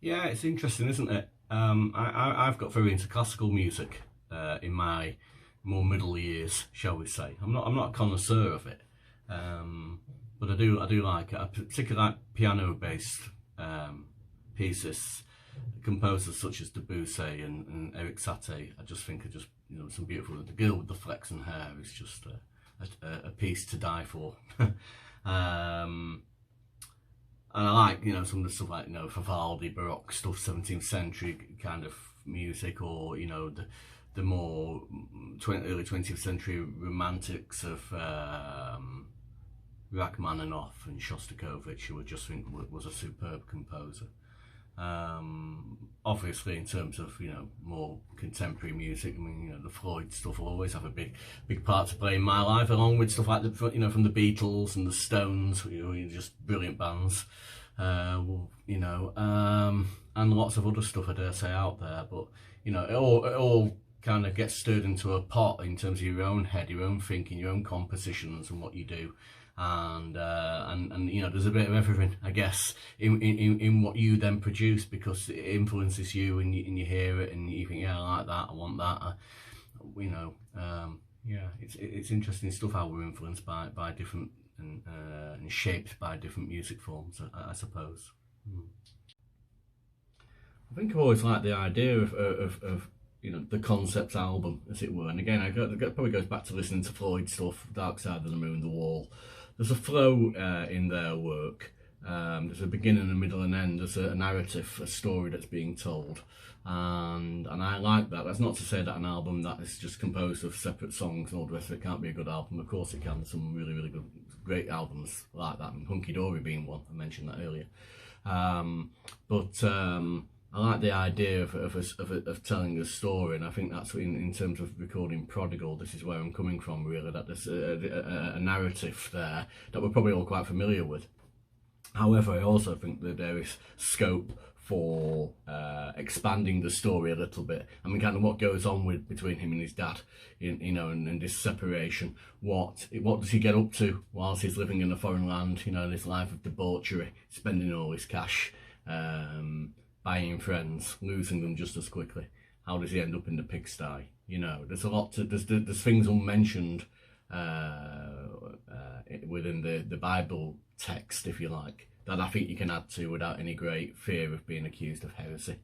Yeah, it's interesting, isn't it? I've got very into classical music in my more middle years, shall we say. I'm not a connoisseur of it, but I do like it. I particularly like piano-based pieces. Composers such as Debussy and Eric Satie, I just think are just some beautiful. The girl with the flaxen hair is just a piece to die for. And I like, some of the stuff like, Vivaldi, Baroque stuff, 17th century kind of music, or, the more early 20th century romantics of Rachmaninoff and Shostakovich, who I just think was a superb composer. Obviously, in terms of more contemporary music, I mean, the Floyd stuff will always have a big part to play in my life, along with stuff like from the Beatles and the Stones, just brilliant bands, and lots of other stuff, I dare say, out there. But it all kind of gets stirred into a pot in terms of your own head, your own thinking, your own compositions, and what you do. And there's a bit of everything, I guess, in what you then produce, because it influences you, and you hear it and you think, yeah, I like that, I want that, yeah, it's interesting stuff how we're influenced by different and shaped by different music forms, I suppose. I think I've always liked the idea of the concept album, as it were. And again, it probably goes back to listening to Floyd stuff, Dark Side of the Moon, The Wall. There's a flow in their work. There's a beginning, a middle, and end. There's a narrative, a story that's being told, and I like that. That's not to say that an album that is just composed of separate songs and all the rest of it can't be a good album. Of course it can. There's some really, really good, great albums like that, and Hunky Dory being one. I mentioned that earlier. I like the idea of telling a story, and I think that's in terms of recording Prodigal, this is where I'm coming from, really, that there's a narrative there that we're probably all quite familiar with. However, I also think that there is scope for expanding the story a little bit. I mean, kind of what goes on between him and his dad, and this separation. What does he get up to whilst he's living in a foreign land? This life of debauchery, spending all his cash, buying friends, losing them just as quickly. How does he end up in the pigsty? There's a lot to, there's things unmentioned within the Bible text, if you like, that I think you can add to without any great fear of being accused of heresy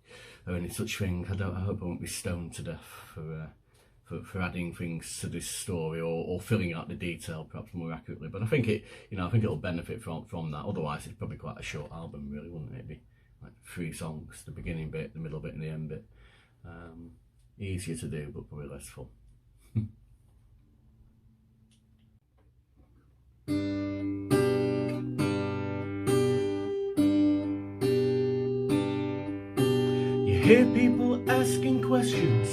or any such thing. I hope I won't be stoned to death for adding things to this story, or filling out the detail perhaps more accurately. But I think I think it'll benefit from that. Otherwise, it's probably quite a short album, really, wouldn't it? It'd be like 3 songs, the beginning bit, the middle bit, and the end bit. Easier to do, but probably less fun. You hear people asking questions,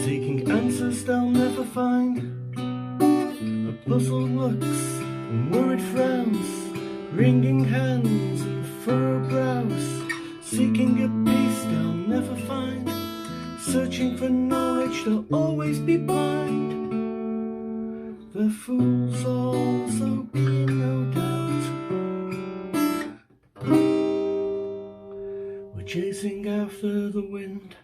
seeking answers they'll never find. A puzzled looks and worried frowns, wringing hands and furrowed brows, seeking a peace they'll never find, searching for knowledge they'll always be blind. The fools all so keen, no doubt, we're chasing after the wind.